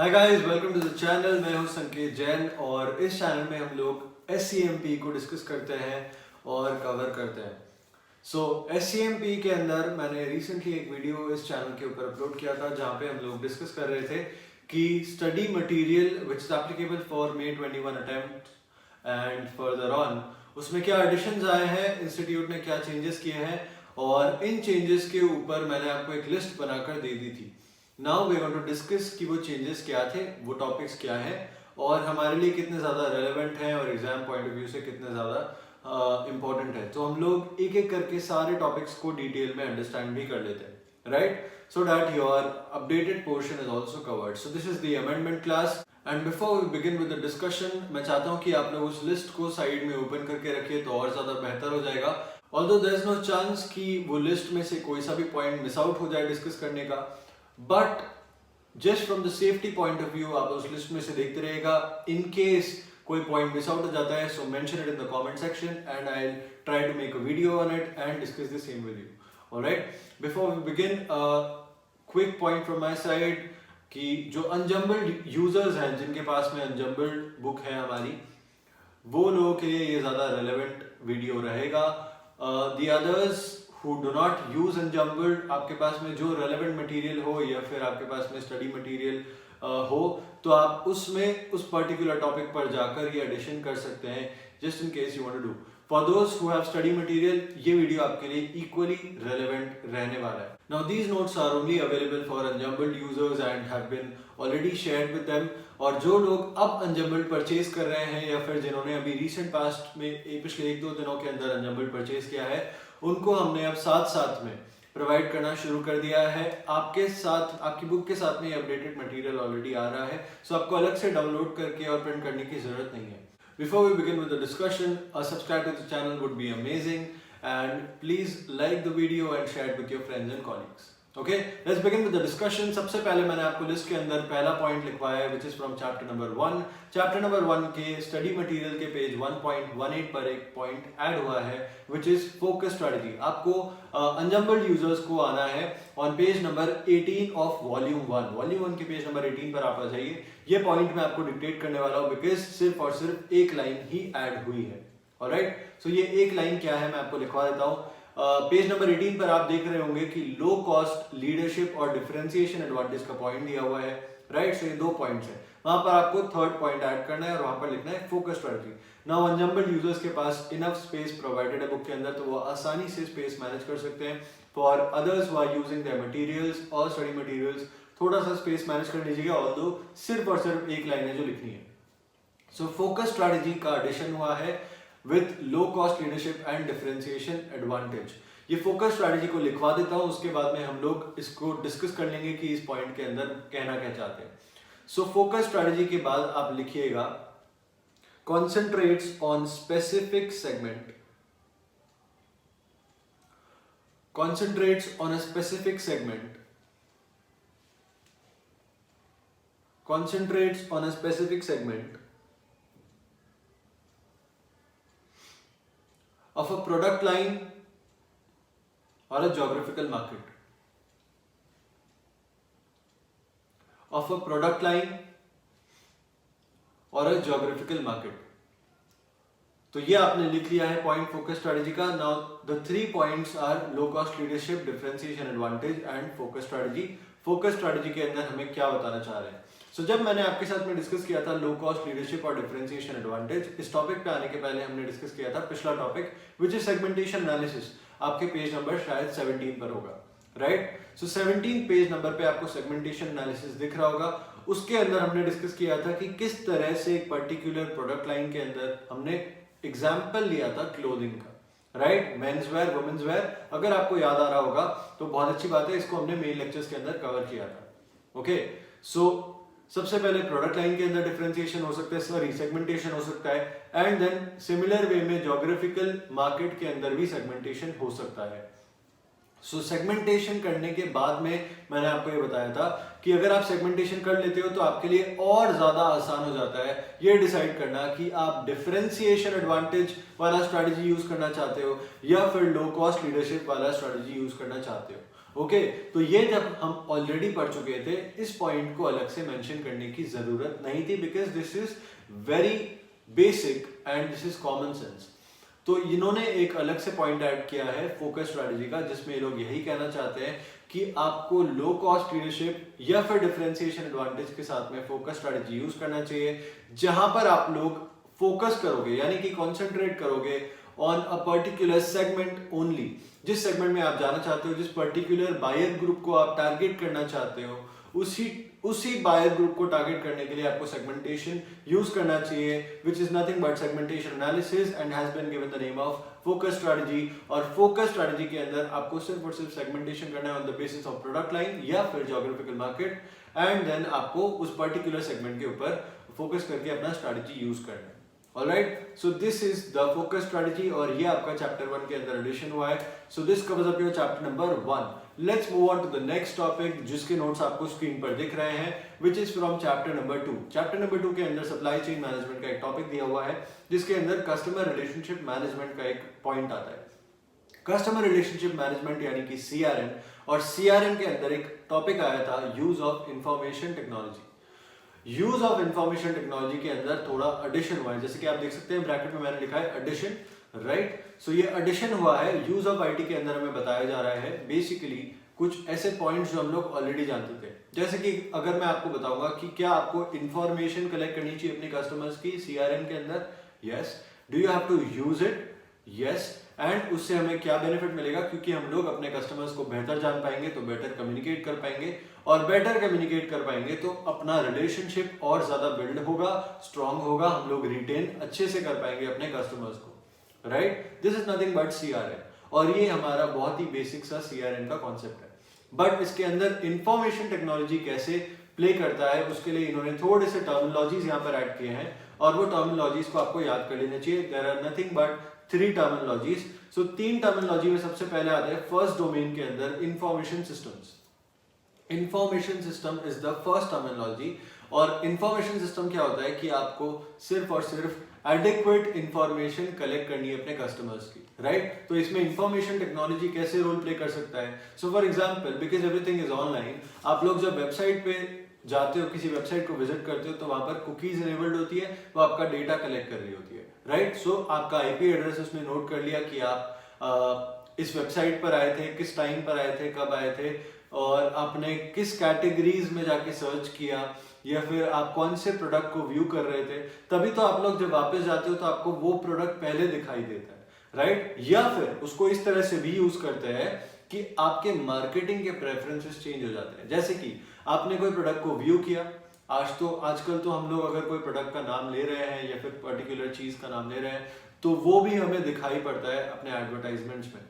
Hi guys, welcome to the channel. मैं हूं संकेत जैन और इस चैनल में हम लोग SCMP को डिस्कस करते हैं और कवर करते हैं। SCMP के अंदर मैंने रिसेंटली एक वीडियो इस चैनल के ऊपर अपलोड किया था जहां पे हम लोग डिस्कस कर रहे थे कि study material which is applicable for May 21 attempt and further on, उसमें क्या एडिशंस आए हैं, इंस्टीट्यूट ने क्या चेंजेस किए हैं और इन चेंजेस के ऊपर मैंने आपको एक लिस्ट बनाकर दे दी थी। Now we want to discuss कि वो चेंजेस क्या थे, वो टॉपिक्स क्या हैं और हमारे लिए कितने ज़्यादा रेलेवेंट हैं और एग्जाम पॉइंट ऑफ व्यू से कितने ज़्यादा इंपॉर्टेंट है। तो हम लोग एक एक करके सारे टॉपिक्स को डिटेल में अंडरस्टैंड भी कर लेते हैं, right? So that your updated portion is also covered. So this is the amendment class and before we begin with the discussion, मैं चाहता हूँ कि आप लोग उस लिस्ट को साइड में ओपन करके रखिए तो और ज़्यादा बेहतर हो जाएगा। Although there is no chance कि वो लिस्ट में से कोई सा भी पॉइंट मिस आउट हो जाए डिस्कस करने का, but just from the safety point of view आप उस लिस्ट में से देखते रहेगा। इन केस कोई पॉइंट मिस आउट हो जाता है, so mention it in the comment section and I will try to make a video on it and discuss the same with you. Alright, before we begin quick point from my side कि जो अनजम्बल्ड users हैं जिनके पास में अनजम्बल्ड book है हमारी, वो लोगों के लिए ये ज्यादा रेलेवेंट वीडियो रहेगा। The others who do not use unjumbled, आपके पास में जो relevant material हो या फिर आपके पास में study material हो तो आप उसमें उस particular topic पर जाकर ये addition कर सकते हैं just in case you want to do. For those who have study material, ये वीडियो आपके लिए equally relevant रहने वाला है। Now these notes are only available for unjumbled users and have been already shared with them. और जो लोग अब unjumbled परचेज कर रहे हैं या फिर जिन्होंने अभी recent past में पिछले 1-2 दिनों के अंदर unjumbled परचेज किया है, उनको हमने अब साथ साथ में प्रोवाइड करना शुरू कर दिया है। आपके साथ, आपकी बुक के साथ में अपडेटेड मटेरियल ऑलरेडी आ रहा है, सो आपको अलग से डाउनलोड करके और प्रिंट करने की जरूरत नहीं है। Before we begin with the discussion, a subscribe to the channel would be amazing and please like the video and share with your friends and colleagues. Okay, let's begin with the discussion. सबसे पहले मैंने आपको list के अंदर पहला point लिखवाया है which is from chapter number 1। Chapter number 1 के स्टडी मटेरियल के पेज 1.18 पर एक पॉइंट ऐड हुआ है विच इज फोकस स्ट्रेटजी। आपको अनजम्बल्ड यूजर्स को आना है on page number 18 of volume 1। Volume 1 के पेज नंबर 18 पर आप आ जाइए। ये पॉइंट मैं आपको डिक्टेट करने वाला हूँ बिकॉज सिर्फ और सिर्फ एक लाइन ही ऐड हुई है। ऑलराइट, सो ये एक लाइन क्या है मैं आपको लिखवा देता हूँ। पेज नंबर 18 पर आप देख रहे होंगे कि लो कॉस्ट लीडरशिप और डिफरेंशिएशन एडवांटेज का पॉइंट दिया हुआ है, राइट? सो ये 2 पॉइंट्स हैं, वहां पर आपको थर्ड पॉइंट ऐड करना है और वहां पर लिखना है फोकस स्ट्रेटजी। नाउ अनजम्बल्ड यूजर्स के पास इनफ स्पेस प्रोवाइडेड है बुक के अंदर, तो वो आसानी से स्पेस मैनेज कर सकते हैं। For others who are using their materials और स्टडी मटेरियल्स, थोड़ा सा स्पेस मैनेज कर लीजिएगा, ऑल्दो सिर्फ और सिर्फ एक लाइन है जो लिखनी है। सो फोकस स्ट्रेटजी का एडिशन हुआ है with low cost leadership and differentiation advantage. ये फोकस स्ट्रेटजी को लिखवा देता हूं, उसके बाद में हम लोग इसको डिस्कस कर लेंगे कि इस पॉइंट के अंदर कहना क्या चाहते हैं। सो फोकस स्ट्रेटजी के बाद आप लिखिएगा concentrates on specific segment. Concentrates on a specific segment. Concentrates on a specific segment of a product line or a geographical market. Of a product line or a geographical market. तो ये आपने लिख लिया है पॉइंट फोकस स्ट्रेटजी का। Now the 3 points are low cost leadership, differentiation advantage and focus strategy. Focus strategy के अंदर हमें क्या बताना चाह रहे हैं? सो जब मैंने आपके साथ में डिस्कस किया था लो कॉस्ट लीडरशिप और डिफरेंशिएशन एडवांटेज, इस टॉपिक पे आने के पहले हमने डिस्कस किया था पिछला topic which is segmentation analysis. आपके पेज नंबर शायद 17 पर होगा, राइट? सो 17 पेज नंबर पे आपको सेगमेंटेशन एनालिसिस दिख रहा होगा। उसके अंदर हमने डिस्कस किया था कि किस तरह से एक पर्टिकुलर प्रोडक्ट लाइन के अंदर हमने एग्जाम्पल लिया था क्लोथिंग का, right? Men's wear, women's wear. अगर आपको याद आ रहा होगा तो बहुत अच्छी बात है, इसको हमने मेन लेक्चर्स के अंदर कवर किया था। ओके, सो सबसे पहले प्रोडक्ट लाइन के अंदर डिफरेंशिएशन हो सकता है, सॉरी सेगमेंटेशन हो सकता है, एंड देन सिमिलर वे में ज्योग्राफिकल मार्केट के अंदर भी सेगमेंटेशन हो सकता है। सो सेगमेंटेशन करने के बाद में मैंने आपको ये बताया था कि अगर आप सेगमेंटेशन कर लेते हो तो आपके लिए और ज्यादा आसान हो जाता है ये डिसाइड करना कि आप डिफरेंशिएशन एडवांटेज वाला स्ट्रेटजी यूज करना चाहते हो या फिर लो कॉस्ट लीडरशिप वाला स्ट्रेटजी यूज करना चाहते हो। ओके तो ये जब हम ऑलरेडी पढ़ चुके थे, इस पॉइंट को अलग से मेंशन करने की जरूरत नहीं थी, because this is very basic and this is common sense. तो इन्होंने एक अलग से पॉइंट ऐड किया है फोकस स्ट्रेटजी का, जिसमें ये लोग यही कहना चाहते हैं कि आपको लो कॉस्ट लीडरशिप या फिर डिफरेंशिएशन एडवांटेज के साथ में फोकस स्ट्रेटजी यूज करना चाहिए, जहां पर आप लोग फोकस करोगे, यानी कि कॉन्सेंट्रेट करोगे on a particular segment only. जिस सेगमेंट में आप जाना चाहते हो, जिस पर्टिकुलर बायर ग्रुप को आप टारगेट करना चाहते हो, उसी बायर ग्रुप को टारगेट करने के लिए आपको सेगमेंटेशन यूज करना चाहिए, which is nothing but segmentation analysis and has been given the name of focus strategy. और फोकस स्ट्रेटजी के अंदर आपको सिर्फ और सिर्फ सेगमेंटेशन करना है on the basis of product line या फिर ज्योग्राफिकल मार्केट, एंड देन आपको उस पर्टिकुलर सेगमेंट के ऊपर फोकस करके अपना स्ट्रेटजी यूज करना है। Alright, so this is the focus strategy और ये आपका चैप्टर 1 के अंदर एडिशन हुआ है। So this covers up your chapter number 1. Let's move on to the next topic, जिसके नोट्स आपको स्क्रीन पर दिख रहे हैं, which is from chapter number 2. Chapter number 2 के अंदर सप्लाई चेन मैनेजमेंट का एक टॉपिक दिया हुआ है, जिसके अंदर कस्टमर रिलेशनशिप मैनेजमेंट का एक पॉइंट आता है। कस्टमर रिलेशनशिप मैनेजमेंट यानी कि CRM, और CRM के अंदर एक टॉपिक आया था use of information technology. Use of information technology के अंदर थोड़ा एडिशन हुआ है, जैसे कि आप देख सकते हैं ब्रैकेट में मैंने लिखा है एडिशन, राइट। सो ये एडिशन हुआ है यूज ऑफ आईटी के अंदर। हमें बताया जा रहा है बेसिकली कुछ ऐसे पॉइंट्स जो हम लोग ऑलरेडी जानते थे, जैसे कि अगर मैं आपको बताऊंगा कि क्या आपको इंफॉर्मेशन कलेक्ट करनी चाहिए अपने कस्टमर्स की सीआरएम के अंदर, yes. Do you have to use it, yes. And उससे हमें क्या बेनिफिट मिलेगा, क्योंकि हम लोग अपने कस्टमर्स को बेहतर जान पाएंगे तो बेटर कम्युनिकेट कर पाएंगे, और बेटर कम्युनिकेट कर पाएंगे तो अपना रिलेशनशिप और ज्यादा बिल्ड होगा, स्ट्रांग होगा, हम लोग रिटेन अच्छे से कर पाएंगे अपने कस्टमर्स को, right. This is nothing but CRM, और ये हमारा बहुत ही बेसिक सा सीआरएम का कॉन्सेप्ट है। बट इसके अंदर इंफॉर्मेशन टेक्नोलॉजी कैसे प्ले करता है, उसके लिए इन्होंने थोड़े से टर्मिनोलॉजीज यहाँ पर ऐड किए हैं, और वो टर्मिनोलॉजीज को आपको याद कर लेना चाहिए। There are nothing but 3 terminologies. So 3 terminology में सबसे पहले आता है फर्स्ट डोमेन के अंदर information systems. Information system is the first terminology. और इंफॉर्मेशन सिस्टम क्या होता है कि आपको सिर्फ और सिर्फ एडिक्वेट इंफॉर्मेशन कलेक्ट करनी है अपने कस्टमर्स की, राइट। तो इसमें इंफॉर्मेशन टेक्नोलॉजी कैसे रोल प्ले कर सकता है। So for example, because everything is online, आप लोग जब वेबसाइट पे जाते हो, किसी वेबसाइट को विजिट करते हो, तो वहां पर कुकीज इनेबल्ड होती है, वो आपका डेटा कलेक्ट कर रही होती है, राइट। सो आपका आईपी एड्रेस उसने नोट कर लिया कि आप इस वेबसाइट पर आए थे, किस टाइम पर आए थे, कब आए थे, और आपने किस कैटेगरीज में जाके सर्च किया, या फिर आप कौन से प्रोडक्ट को व्यू कर रहे थे। तभी तो आप लोग जब वापस जाते हो तो आपको वो प्रोडक्ट पहले दिखाई देता है, राइट। या फिर उसको इस तरह से भी यूज करते हैं कि आपके मार्केटिंग के प्रेफरेंसेस चेंज हो जाते हैं। जैसे कि आपने कोई प्रोडक्ट को व्यू किया, आजकल तो हम लोग अगर कोई प्रोडक्ट का नाम ले रहे हैं या फिर पर्टिकुलर चीज का नाम ले रहे हैं, तो वो भी हमें दिखाई पड़ता है अपने एडवर्टाइजमेंट्स में।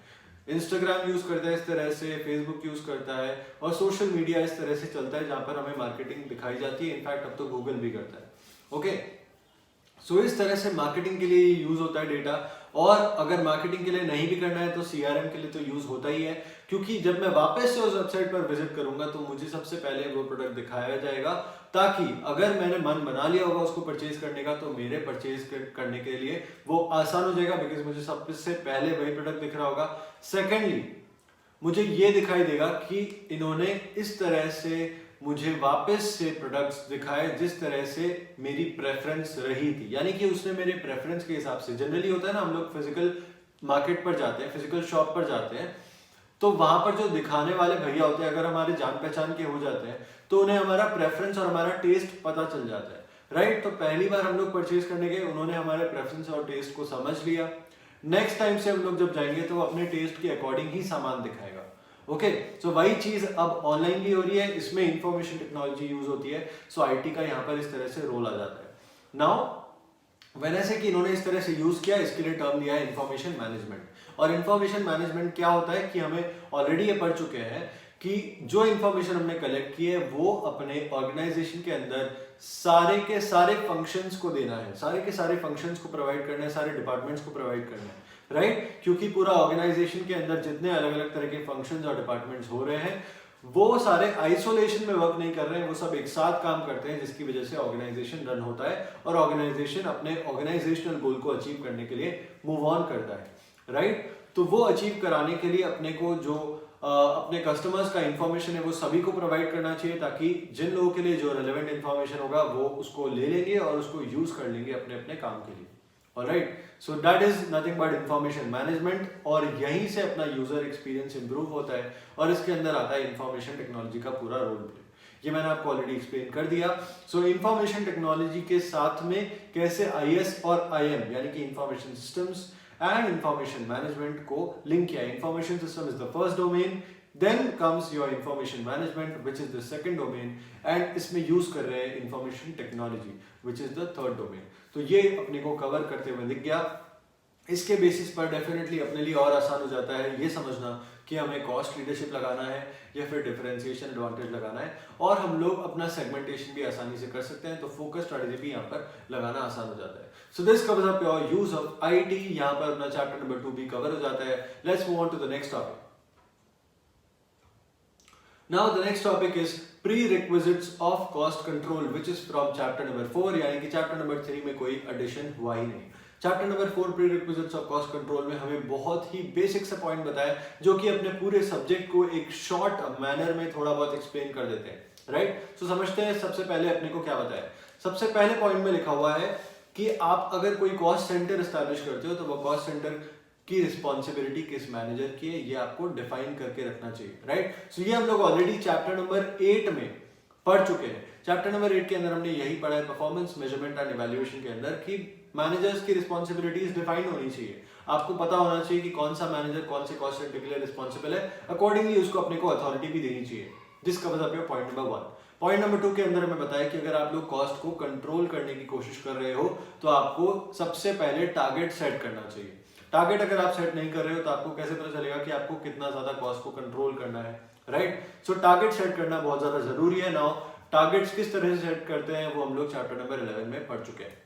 इंस्टाग्राम यूज करता है इस तरह से, फेसबुक यूज करता है, और सोशल मीडिया इस तरह से चलता है जहां पर हमें मार्केटिंग दिखाई जाती है। इनफैक्ट अब तो गूगल भी करता है, ओके। सो इस तरह से मार्केटिंग के लिए यूज होता है डेटा। और अगर मार्केटिंग के लिए नहीं भी करना है तो सीआरएम के लिए तो यूज होता ही है, क्योंकि जब मैं वापस से उस वेबसाइट पर विजिट करूंगा तो मुझे सबसे पहले वो प्रोडक्ट दिखाया जाएगा, ताकि अगर मैंने मन बना लिया होगा उसको परचेज करने का, तो मेरे परचेज करने के लिए वो आसान हो जाएगा, बिकॉज मुझे सबसे पहले वही प्रोडक्ट दिख रहा होगा। सेकेंडली, मुझे ये दिखाई देगा कि इन्होंने इस तरह से मुझे वापस से प्रोडक्ट्स दिखाए जिस तरह से मेरी प्रेफरेंस रही थी, यानी कि उसने मेरे प्रेफरेंस के हिसाब से। जनरली होता है ना, हम लोग फिजिकल मार्केट पर जाते हैं, फिजिकल शॉप पर जाते हैं, तो वहां पर जो दिखाने वाले भैया होते हैं, अगर हमारे जान पहचान के हो जाते हैं, तो उन्हें हमारा प्रेफरेंस और हमारा टेस्ट पता चल जाता है, राइट। तो पहली बार हम लोग परचेज करने गए, उन्होंने हमारे प्रेफरेंस और टेस्ट को समझ लिया। नेक्स्ट टाइम से हम लोग जब जाएंगे तो वो अपने टेस्ट के अकॉर्डिंग ही सामान दिखाएगा, ओके। सो वही चीज अब ऑनलाइन भी हो रही है, इसमें इंफॉर्मेशन टेक्नोलॉजी यूज होती है। सो आईटी का यहाँ पर इस तरह से रोल आ जाता है। नाउ व्हेन ऐसे कि इन्होंने इस तरह से यूज किया, इसके लिए टर्म लिया है इंफॉर्मेशन मैनेजमेंट। और इंफॉर्मेशन मैनेजमेंट क्या होता है कि हमें ऑलरेडी ये पढ़ चुके हैं कि जो इंफॉर्मेशन हमने कलेक्ट की है वो अपने ऑर्गेनाइजेशन के अंदर सारे के सारे फंक्शंस को देना है, सारे के सारे फंक्शंस को प्रोवाइड करना है, सारे डिपार्टमेंट्स को प्रोवाइड करना है, राइट। क्योंकि पूरा ऑर्गेनाइजेशन के अंदर जितने अलग अलग तरह के फंक्शंस और डिपार्टमेंट्स हो रहे हैं, वो सारे आइसोलेशन में वर्क नहीं कर रहे हैं, वो सब एक साथ काम करते हैं, जिसकी वजह से ऑर्गेनाइजेशन रन होता है और ऑर्गेनाइजेशन अपने ऑर्गेनाइजेशनल गोल को अचीव करने के लिए मूव ऑन करता है, राइट। तो वो अचीव कराने के लिए अपने को जो अपने कस्टमर्स का इंफॉर्मेशन है वो सभी को प्रोवाइड करना चाहिए, ताकि जिन लोगों के लिए जो रेलेवेंट इंफॉर्मेशन होगा वो उसको ले लेंगे और उसको यूज कर लेंगे अपने अपने काम के लिए। Alright, so that is nothing but information management, और यहीं से अपना यूजर एक्सपीरियंस इंप्रूव होता है और इसके अंदर आता है इंफॉर्मेशन टेक्नोलॉजी का पूरा रोल प्ले। ये मैंने आपको ऑलरेडी एक्सप्लेन कर दिया। सो इंफॉर्मेशन टेक्नोलॉजी के साथ में कैसे आईएस और आईएम यानी कि information systems and information management को लिंक किया। Information system is the first domain, then comes your information management which is the second domain, and इसमें यूज कर रहे हैं information technology which is the third domain. तो ये अपने को कवर करते हुए दिख गया। इसके बेसिस पर डेफिनेटली अपने लिए और आसान हो जाता है ये समझना कि हमें कॉस्ट लीडरशिप लगाना है या फिर डिफरेंशिएशन एडवांटेज लगाना है, और हम लोग अपना सेगमेंटेशन भी आसानी से कर सकते हैं। तो फोकस स्ट्रेटजी भी यहाँ पर लगाना आसान हो जाता है। So this covers up your use of IT. यहाँ पर अपना चैप्टर नंबर 2 भी कवर हो जाता है। Let's move on to the next topic. Now the next topic is prerequisites of cost control, which is from chapter number 4, यानी कि chapter number 3 में कोई addition हुआ ही नहीं। Chapter number 4 prerequisites of cost control में हमें बहुत ही बेसिक सा पॉइंट बताया जो कि अपने पूरे सब्जेक्ट को एक शॉर्ट मैनर में थोड़ा बहुत एक्सप्लेन कर देते हैं। राइट, सो समझते हैं सबसे पहले अपने को क्या बताया। सबसे पहले पॉइंट में लिखा हुआ है कि आप अगर कोई कॉस्ट सेंटर एस्टैब्लिश करते हो तो वो कॉस्ट सेंटर की रिस्पॉन्सिबिलिटी किस मैनेजर की है ये आपको डिफाइन करके रखना चाहिए। राइट, सो ये हम लोग ऑलरेडी चैप्टर नंबर 8 में पढ़ चुके हैं। चैप्टर नंबर 8 के अंदर हमने यही पढ़ा है परफॉर्मेंस मेजरमेंट एंड इवैल्यूएशन के अंदर कि मैनेजर्स की रिस्पॉन्सिबिलिटीज डिफाइन होनी चाहिए। आपको पता होना चाहिए कि कौन सा मैनेजर कौन से कॉस्ट सेंटर के लिए रिस्पॉन्सिबल है, अकॉर्डिंगली उसको अपने को अथॉरिटी भी देनी चाहिए। This covers up your point number 1। Point number 2 के अंदर हमें बताया कि अगर आप लोग कॉस्ट को कंट्रोल करने की कोशिश कर रहे हो तो आपको सबसे पहले टारगेट सेट करना चाहिए। टारगेट अगर आप सेट नहीं कर रहे हो तो आपको कैसे पता चलेगा कि आपको कितना ज्यादा कॉस्ट को कंट्रोल करना है। राइट, सो टारगेट सेट करना बहुत ज्यादा जरूरी है। नाउ टारगेट्स किस तरह से सेट करते हैं वो हम लोग चैप्टर नंबर 11 में पढ़ चुके हैं।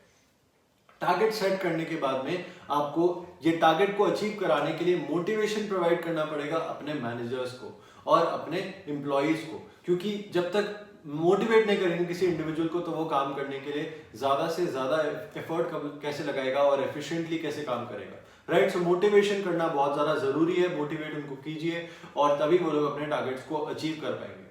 टारगेट सेट करने के बाद में आपको ये टारगेट को अचीव कराने के लिए मोटिवेशन प्रोवाइड करना पड़ेगा अपने मैनेजर्स को और अपने एम्प्लॉइज को, क्योंकि जब तक मोटिवेट नहीं करेंगे किसी इंडिविजुअल को तो वो काम करने के लिए ज्यादा से ज्यादा एफर्ट कैसे लगाएगा और एफिशिएंटली कैसे काम करेगा। राइट, सो मोटिवेशन करना बहुत ज्यादा जरूरी है। मोटिवेट उनको कीजिए और तभी वो लोग अपने टारगेट्स को अचीव कर पाएंगे।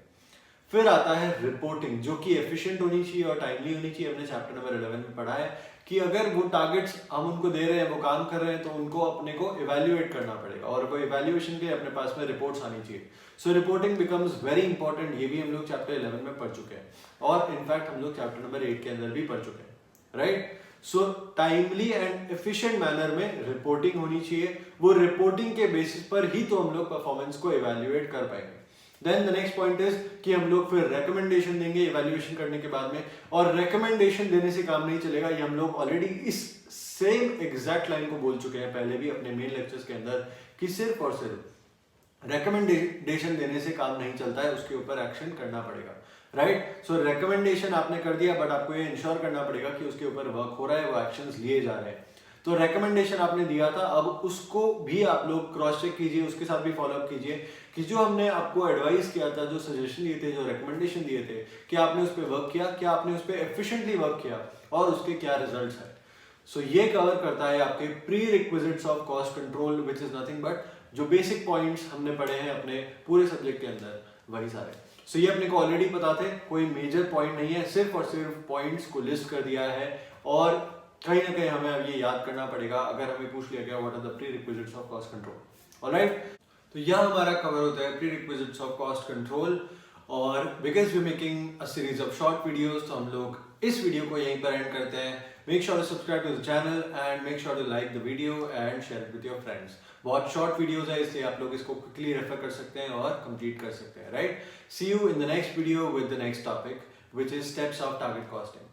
फिर आता है रिपोर्टिंग, जो कि एफिशिएंट होनी चाहिए और टाइमली होनी चाहिए। हमने चैप्टर नंबर 11 में पढ़ा है कि अगर वो टारगेट्स हम उनको दे रहे हैं, वो काम कर रहे हैं, तो उनको अपने को इवैल्यूएट करना पड़ेगा और वो इवैल्यूएशन के लिए अपने पास में रिपोर्ट्स आनी चाहिए। सो रिपोर्टिंग बिकम्स वेरी इंपॉर्टेंट। ये भी हम लोग चैप्टर 11 में पढ़ चुके हैं और इनफैक्ट हम लोग चैप्टर नंबर 8 के अंदर भी पढ़ चुके हैं। Right, so timely and efficient manner में रिपोर्टिंग होनी चाहिए। वो रिपोर्टिंग के बेसिस पर ही तो हम लोग परफॉर्मेंस को इवैल्यूएट कर पाएंगे। Then the next point is कि हम लोग फिर रेकमेंडेशन देंगे इवैल्यूएशन करने के बाद में, और रेकमेंडेशन देने से काम नहीं चलेगा। ये हम लोग ऑलरेडी इस सेम एग्जैक्ट लाइन को बोल चुके हैं पहले भी अपने मेन लेक्चर्स के अंदर कि सिर्फ और सिर्फ रेकमेंडेशन देने से काम नहीं चलता है, उसके ऊपर एक्शन करना पड़ेगा। राइट, सो रेकमेंडेशन आपने कर दिया बट आपको ये इंश्योर करना पड़ेगा कि उसके ऊपर वर्क हो रहा है, वो एक्शंस लिए जा रहे हैं। तो रेकमेंडेशन आपने दिया था, अब उसको भी आप लोग क्रॉस चेक कीजिए, उसके साथ भी फॉलोअप कीजिए कि जो हमने आपको एडवाइस किया था, जो सजेशन दिए थे, जो रेकमेंडेशन दिए थे, कि आपने उस पर वर्क किया, क्या आपने उस पर एफिशिएंटली वर्क किया और उसके क्या रिजल्ट्स हैं। सो ये कवर करता है आपके pre requisites of cost control, which is nothing but जो बेसिक पॉइंट्स हमने पढ़े हैं अपने पूरे सब्जेक्ट के अंदर वही सारे। सो ये अपने को ऑलरेडी पता थे, कोई मेजर पॉइंट नहीं है, सिर्फ और सिर्फ पॉइंट्स को लिस्ट कर दिया है और कहीं ना कहीं हमें अब ये याद करना पड़ेगा अगर हमें पूछ लिया गया what are the pre requisites of cost control. Alright, तो यह हमारा कवर होता है pre requisites of cost control. और because we making a series of short videos तो हम लोग इस वीडियो को यहीं पर एंड करते हैं। Make sure to subscribe to the channel and make sure to like the video and share it with your friends. बहुत शॉर्ट वीडियोस है इसलिए आप लोग इसको क्विकली रेफर कर सकते हैं और कंप्लीट कर सकते हैं। Right, see you in the next video with the next topic which is steps of target costing.